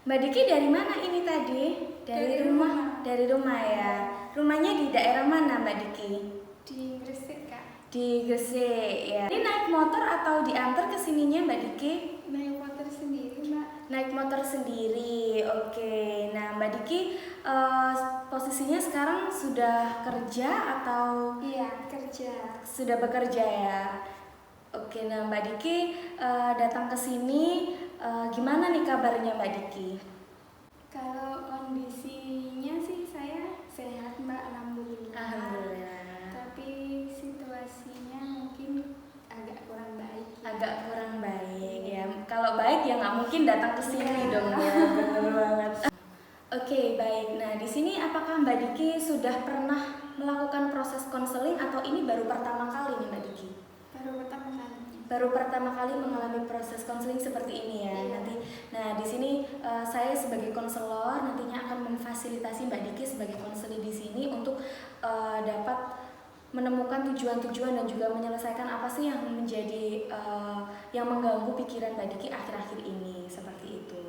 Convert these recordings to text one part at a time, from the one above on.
Mbak Diki dari mana ini tadi? Dari rumah. Dari rumah ya. Rumahnya di daerah mana Mbak Diki? Di Gresik, Kak. Di Gresik ya. Ini naik motor atau diantar ke sininya Mbak Diki? Naik motor sendiri, Mbak. Naik motor sendiri. Oke. Nah, Mbak Diki posisinya sekarang sudah kerja atau? Iya, kerja. Sudah bekerja ya. Oke, nah Mbak Diki datang ke sini gimana nih kabarnya Mbak Diki? Kalau kondisinya sih saya sehat, Mbak, alhamdulillah. Alhamdulillah. Tapi situasinya mungkin agak kurang baik. Agak kurang baik ya. Kalau baik ya nggak mungkin datang ke sini dong ya. Benar banget. Oke, baik. Nah, di sini apakah Mbak Diki sudah pernah melakukan proses konseling atau ini baru pertama kali nih Mbak Diki? Baru pertama kali. Baru pertama kali mengalami proses konseling seperti ini ya. Iya. Nanti, nah di sini saya sebagai konselor nantinya akan memfasilitasi Mbak Diki sebagai konselor di sini untuk dapat menemukan tujuan-tujuan dan juga menyelesaikan apa sih yang menjadi yang mengganggu pikiran Mbak Diki akhir-akhir ini seperti itu.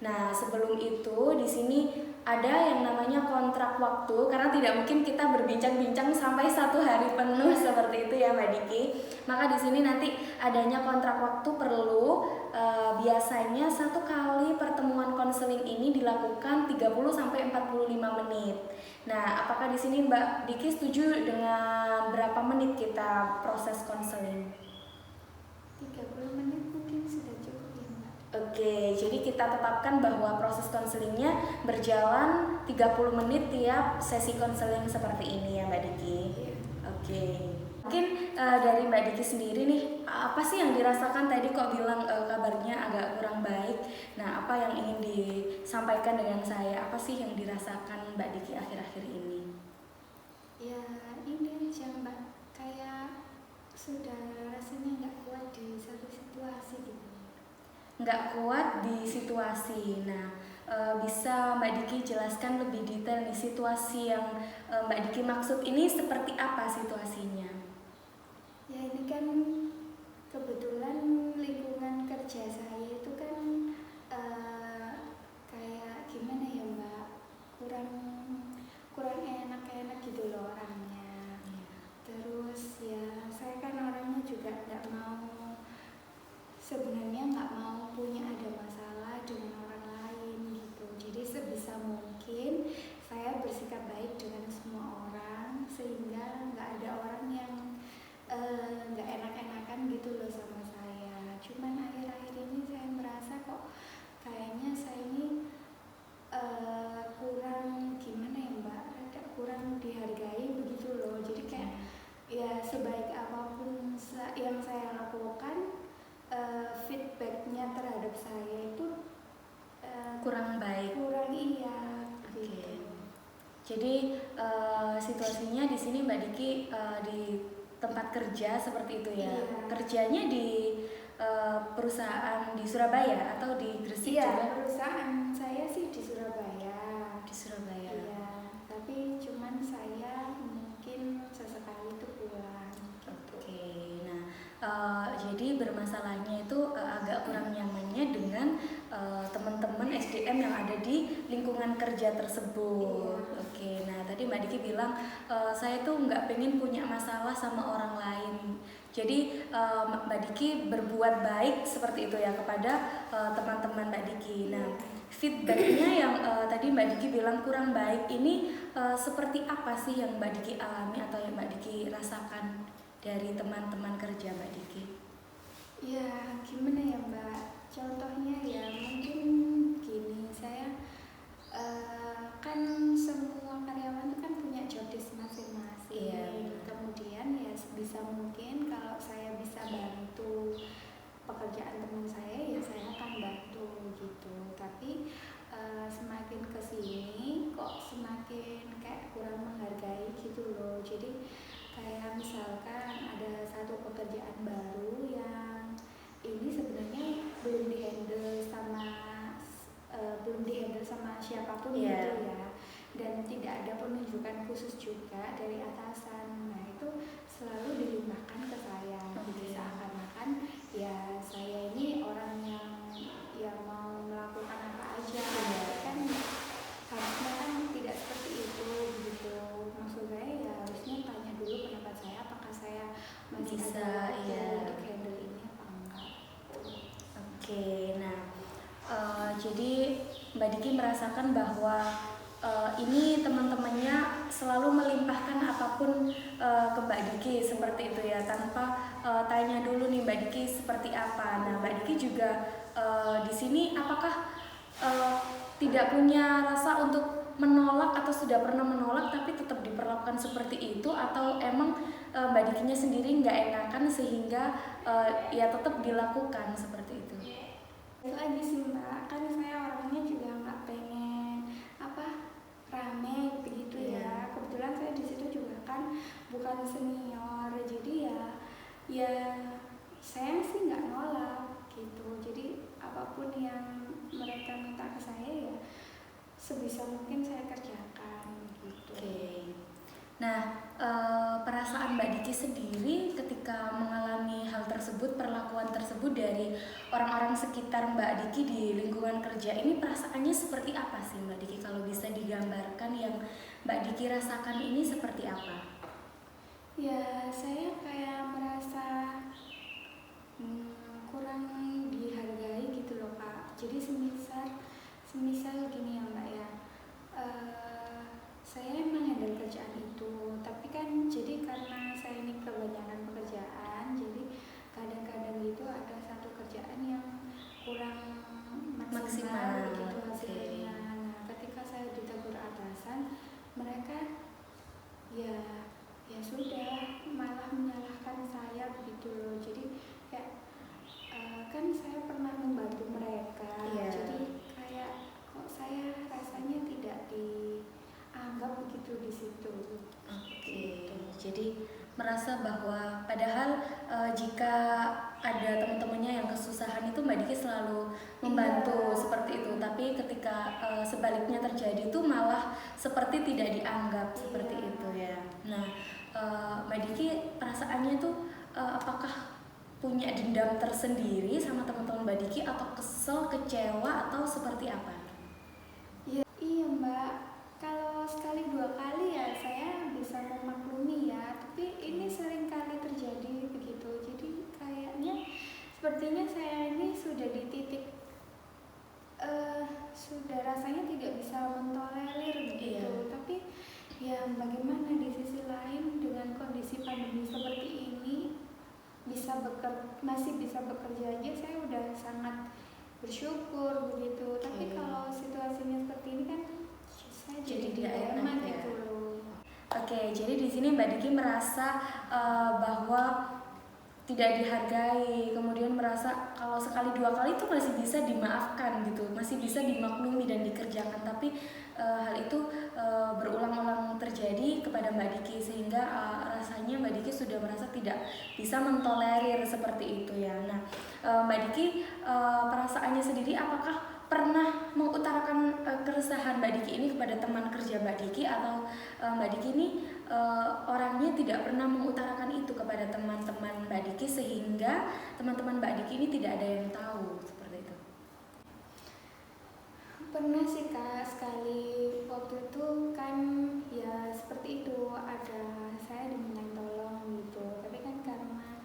Nah, sebelum itu di sini ada yang namanya kontrak waktu karena tidak mungkin kita berbincang-bincang sampai 1 hari penuh seperti itu ya Mbak Diki. Maka di sini nanti adanya kontrak waktu perlu biasanya 1 kali pertemuan konseling ini dilakukan 30 sampai 45 menit. Nah, apakah di sini Mbak Diki setuju dengan berapa menit kita proses konseling? 30 menit mungkin sudah cukup ya, Mbak. Oke, jadi kita tetapkan bahwa proses konselingnya berjalan 30 menit tiap sesi konseling seperti ini ya Mbak Diki. Iya. Oke. Mungkin dari Mbak Diki sendiri nih, apa sih yang dirasakan tadi kok bilang kabarnya agak kurang baik? Nah, apa yang ingin disampaikan dengan saya? Apa sih yang dirasakan Mbak Diki akhir-akhir ini? Ya, ini aja, Mbak. Kayak sudah rasanya nggak kuat di satu situasi gitu. Nggak kuat di situasi. Nah, bisa Mbak Diki jelaskan lebih detail nih situasi yang Mbak Diki maksud ini seperti apa situasinya? Ya, ini kan kebetulan lingkungan kerja saya itu kan kayak gimana ya, Mbak, kurang enak gitu loh orangnya. Terus ya saya kan orangnya juga sebenarnya nggak mau punya ada masalah dengan orang lain gitu. Jadi sebisa mungkin saya bersikap baik dengan semua orang sehingga nggak ada orang yang nggak enak-enakan gitu loh sama saya. Cuman akhir-akhir ini saya merasa kok kayaknya saya ini kurang gimana ya, Mbak, agak kurang dihargai begitu loh. Jadi kayak ya sebaik apapun yang saya lakukan, feedbacknya terhadap saya itu Kurang baik. Kurang, iya. Oke. Gitu. Jadi situasinya di sini Mbak Diki di tempat kerja seperti itu ya. Iya. Kerjanya di perusahaan di Surabaya atau di Gresik Iya, juga? perusahaan saya sih di Surabaya. Di Surabaya. Iya, tapi cuman saya mungkin sesekali itu pulang. Oke, nah jadi bermasalahnya itu agak kurang nyamannya dengan teman-teman SDM yang ada di lingkungan kerja tersebut. Iya. Oke, nah tadi Mbak Diki bilang saya tuh nggak pengen punya masalah sama orang lain. Jadi Mbak Diki berbuat baik seperti itu ya kepada teman-teman Mbak Diki. Nah, feedbacknya yang tadi Mbak Diki bilang kurang baik ini seperti apa sih yang Mbak Diki alami atau yang Mbak Diki rasakan dari teman-teman kerja Mbak Diki? Ya, gimana ya, Mbak? Contohnya ya mungkin gini, saya kan semua karyawan itu kan punya job desk masing-masing. Iya. Kemudian ya sebisa mungkin kalau saya bisa bantu pekerjaan teman saya ya saya akan bantu gitu. Tapi semakin kesini kok semakin kayak kurang menghargai gitu loh. Jadi kayak misalkan ada satu pekerjaan baru yang ini sebenarnya belum dihandle sama siapapun gitu ya, dan tidak ada penunjukan khusus juga dari atasan. Nah, itu selalu dilimpahkan ke saya. Jadi seakan-akan ya saya ini orang yang mau melakukan apa aja Mbak Diki merasakan bahwa ini teman-temannya selalu melimpahkan apapun ke Mbak Diki seperti itu ya, tanpa tanya dulu nih Mbak Diki seperti apa. Nah Mbak Diki juga di sini apakah tidak punya rasa untuk menolak atau sudah pernah menolak tapi tetap diperlakukan seperti itu, atau emang Mbak Dikinya sendiri nggak enakan sehingga ya tetap dilakukan seperti itu? Itu aja sih Mbak, kan saya orangnya juga nggak pengen apa rame begitu ya. Kebetulan saya di situ juga kan bukan senior, jadi ya saya sih nggak nolak gitu. Jadi apapun yang mereka minta ke saya ya sebisa mungkin saya kerjakan gitu. Nah, perasaan Mbak Diki sendiri ketika mengalami hal tersebut, perlakuan tersebut dari orang-orang sekitar Mbak Diki di lingkungan kerja ini, perasaannya seperti apa sih Mbak Diki? Kalau bisa digambarkan yang Mbak Diki rasakan ini seperti apa? Ya, saya kayak merasa kurang dihargai gitu loh Kak. Jadi semisal gini ya Mbak ya, saya emang handle kerjaan itu, tapi kan jadi karena saya ini kebanyakan pekerjaan, jadi kadang-kadang itu ada satu kerjaan yang kurang maksimal gitu hasilnya. Nah, ketika saya ditegur atasan, mereka ya sudah malah menyalahkan saya begitu loh. Jadi kayak kan saya pernah membantu mereka, jadi kayak kok saya rasanya tidak dianggap begitu di situ. Gitu. Jadi merasa bahwa padahal jika ada teman-temannya yang kesusahan itu Mbak Diki selalu membantu seperti itu, tapi ketika sebaliknya terjadi itu malah seperti tidak dianggap seperti itu ya. Nah Mbak Diki perasaannya tuh apakah punya dendam tersendiri sama teman-teman Mbak Diki, atau kesel, kecewa, atau seperti apa? Iya Mbak, kalau sekali dua kali ya saya bisa memaklumi ya, tapi ini sering kali terjadi begitu. Jadi kayaknya sepertinya saya ini sudah di titik sudah rasanya tidak bisa mentolerir begitu. Tapi ya bagaimana, di sisi lain dengan kondisi pandemi seperti ini masih bisa bekerja aja saya udah sangat bersyukur begitu. Tapi kalau situasinya seperti ini kan saya jadi dilema gitu loh. Oke, jadi di sini Mbak Diki merasa bahwa tidak dihargai, kemudian merasa kalau sekali dua kali itu masih bisa dimaafkan gitu, masih bisa dimaklumi dan dikerjakan, tapi hal itu berulang-ulang terjadi kepada Mbak Diki sehingga rasanya Mbak Diki sudah merasa tidak bisa mentolerir seperti itu ya. Nah, Mbak Diki perasaannya sendiri apakah pernah mengutarakan keresahan Mbak Diki ini kepada teman kerja Mbak Diki, atau Mbak Diki ini orangnya tidak pernah mengutarakan itu kepada teman-teman Mbak Diki sehingga teman-teman Mbak Diki ini tidak ada yang tahu seperti itu? Pernah sih Kak, sekali waktu itu kan ya seperti itu, ada saya diminta tolong gitu, tapi kan karena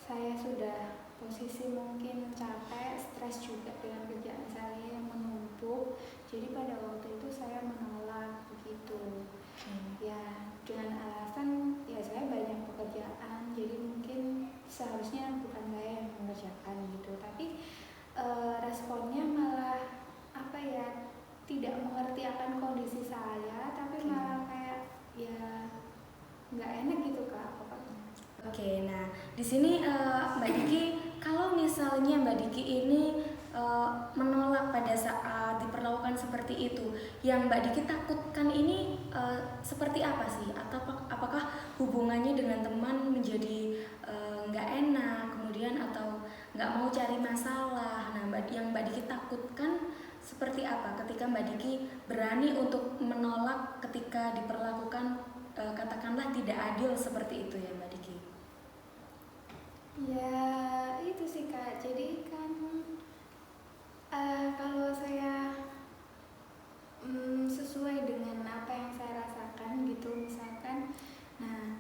saya sudah posisi mungkin capek, stres juga dengan kerjaan saya yang menumpuk, jadi pada waktu itu saya menolak begitu. Ya dengan alasan ya saya banyak pekerjaan, jadi mungkin seharusnya bukan saya yang mengerjakan gitu, tapi responnya malah apa ya, tidak mengerti akan kondisi saya, tapi malah kayak ya nggak enak gitu Kak pokoknya. Oke, nah di sini Mbak Diki, kalau misalnya Mbak Diki ini menolak pada saat diperlakukan seperti itu, yang Mbak Diki takutkan ini seperti apa sih? Atau apakah hubungannya dengan teman menjadi nggak enak, kemudian atau nggak mau cari masalah? Nah, yang Mbak Diki takutkan seperti apa ketika Mbak Diki berani untuk menolak ketika diperlakukan katakanlah tidak adil seperti itu ya Mbak Diki? Ya itu sih Kak, jadi kan kalau saya sesuai dengan apa yang saya rasakan gitu misalkan, nah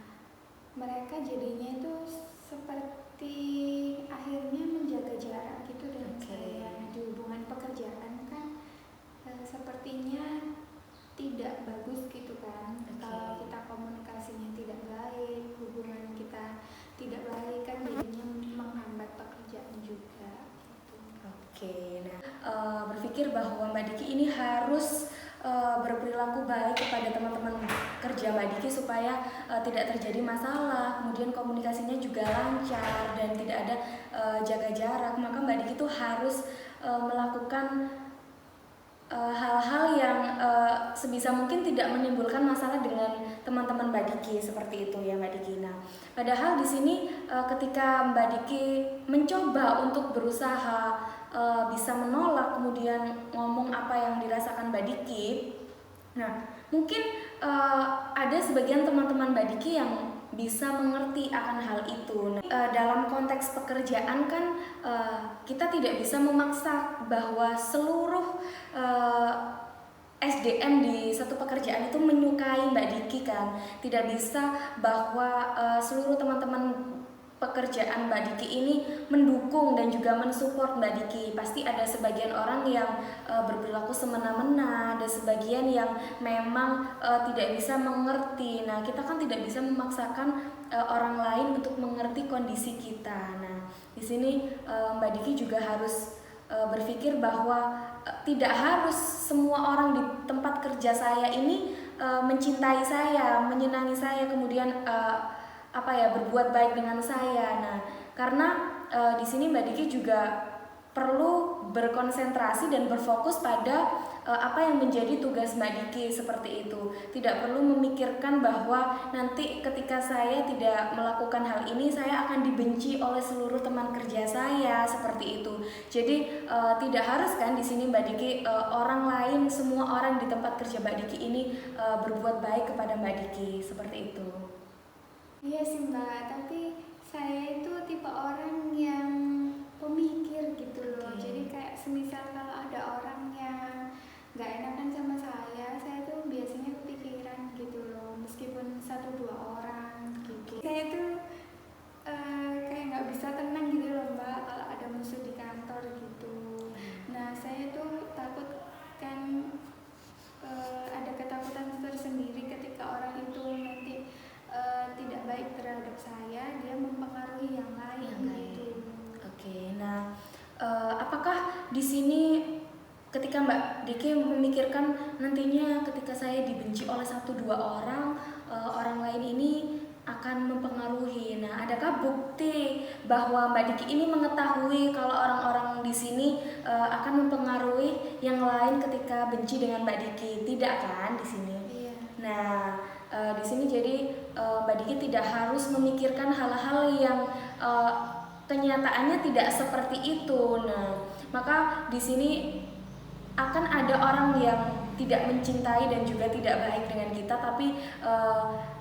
mereka jadinya itu seperti akhirnya menjaga jarak gitu dengan saya di hubungan pekerjaan kan. harus berperilaku baik kepada teman-teman kerja Mbak Diki supaya tidak terjadi masalah, kemudian komunikasinya juga lancar dan tidak ada jaga jarak. Maka Mbak Diki itu harus melakukan hal-hal yang sebisa mungkin tidak menimbulkan masalah dengan teman-teman Mbak Diki, seperti itu ya Mbak Diki. Nah, padahal di sini ketika Mbak Diki mencoba untuk berusaha bisa menolak, kemudian ngomong apa yang dirasakan Mbak Diki, nah mungkin ada sebagian teman-teman Mbak Diki yang bisa mengerti akan hal itu. Nah, dalam konteks pekerjaan kan kita tidak bisa memaksa bahwa seluruh SDM di satu pekerjaan itu menyukai Mbak Diki kan. Tidak bisa bahwa seluruh teman-teman pekerjaan Mbak Diki ini mendukung dan juga mensupport Mbak Diki. Pasti ada sebagian orang yang berperilaku semena-mena, ada sebagian yang memang tidak bisa mengerti. Nah, kita kan tidak bisa memaksakan orang lain untuk mengerti kondisi kita. Nah, di sini Mbak Diki juga harus berpikir bahwa tidak harus semua orang di tempat kerja saya ini mencintai saya, menyenangi saya, kemudian berbuat baik dengan saya. Nah, karena di sini Mbak Diki juga perlu berkonsentrasi dan berfokus pada apa yang menjadi tugas Mbak Diki, seperti itu. Tidak perlu memikirkan bahwa nanti ketika saya tidak melakukan hal ini saya akan dibenci oleh seluruh teman kerja saya, seperti itu. Jadi tidak harus kan di sini Mbak Diki orang lain, semua orang di tempat kerja Mbak Diki ini berbuat baik kepada Mbak Diki, seperti itu. Iya sih Mbak, tapi saya itu tipe orang yang pemikir gitu loh. Jadi kayak semisal kalau ada orang yang nggak enakan sama saya tuh biasanya kepikiran gitu loh, meskipun 1-2 orang gitu. Saya tuh kayak nggak bisa tenang gitu loh Mbak kalau ada musuh di kantor gitu. Nah, saya tuh takut kan ada ketakutan tersendiri ketika orang itu nanti tidak baik terhadap saya, dia mempengaruhi yang lain gitu. Oke, nah apakah di sini ketika Mbak Diki memikirkan nantinya ketika saya dibenci oleh 1-2 orang, orang lain ini akan mempengaruhi. Nah, adakah bukti bahwa Mbak Diki ini mengetahui kalau orang-orang di sini akan mempengaruhi yang lain ketika benci dengan Mbak Diki? Tidak kan di sini? Iya. Nah, di sini jadi Mbak Diki tidak harus memikirkan hal-hal yang kenyataannya tidak seperti itu. Nah, maka di sini akan ada orang yang tidak mencintai dan juga tidak baik dengan kita, tapi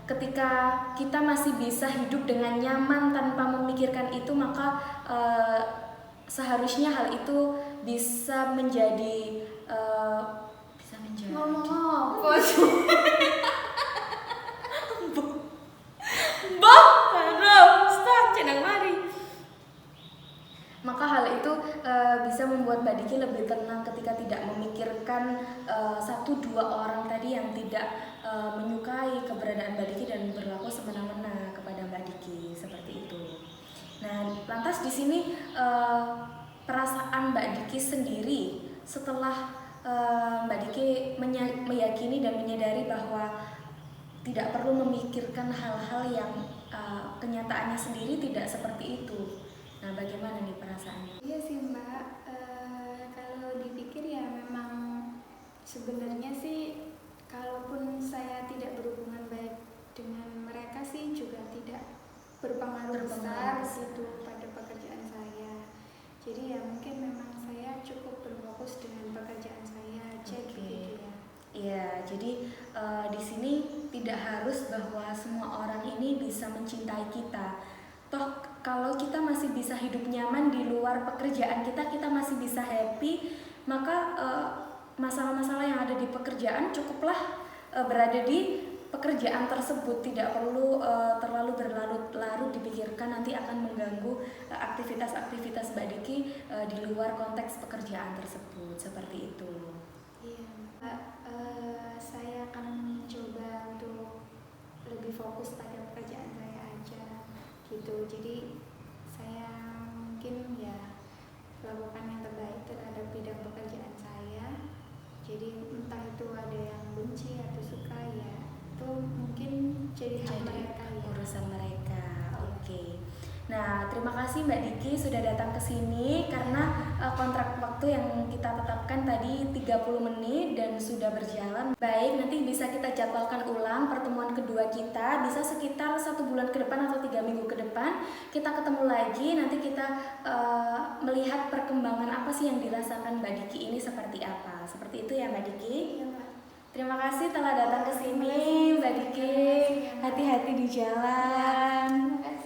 ketika kita masih bisa hidup dengan nyaman tanpa memikirkan itu, maka seharusnya hal itu bisa menjadi ngomong apa sih? Maka hal itu bisa membuat Mbak Diki lebih tenang ketika tidak memikirkan 1-2 orang tadi yang tidak menyukai keberadaan Mbak Diki dan berlaku semena-mena kepada Mbak Diki, seperti itu. Nah, lantas di sini perasaan Mbak Diki sendiri setelah Mbak Diki meyakini dan menyadari bahwa tidak perlu memikirkan hal-hal yang kenyataannya sendiri tidak seperti itu. Nah, bagaimana nih perasaannya? Iya sih Mbak, kalau dipikir ya memang sebenarnya sih kalaupun saya tidak berhubungan baik dengan mereka sih juga tidak berpengaruh besar gitu pada pekerjaan saya. Jadi ya mungkin memang saya cukup berfokus dengan pekerjaan saya aja gitu ya. Iya, jadi di sini tidak harus bahwa semua orang ini bisa mencintai kita. Toh kalau kita masih bisa hidup nyaman di luar pekerjaan kita, kita masih bisa happy, maka masalah-masalah yang ada di pekerjaan cukuplah berada di pekerjaan tersebut, tidak perlu terlalu berlarut-larut dipikirkan nanti akan mengganggu aktivitas-aktivitas Mbak Diki di luar konteks pekerjaan tersebut, seperti itu. Iya Mbak, saya akan mencoba untuk lebih fokus pada pekerjaan saya aja gitu. Jadi saya mungkin ya lakukan yang terbaik terhadap bidang pekerjaan saya. Jadi jadi hak mereka ya. Urusan mereka. Oke. Nah, terima kasih Mbak Diki sudah datang ke sini karena kontrak waktu yang kita tetapkan tadi 30 menit dan sudah berjalan. Baik, nanti bisa kita jadwalkan ulang pertemuan kedua kita, bisa sekitar 1 bulan ke depan atau 3 minggu ke depan. Kita ketemu lagi, nanti kita melihat perkembangan apa sih yang dirasakan Mbak Diki ini seperti apa. Seperti itu ya Mbak Diki. Iya, Mbak. Terima kasih telah datang ke sini Mbak Diki. Hati-hati di jalan. Terima kasih.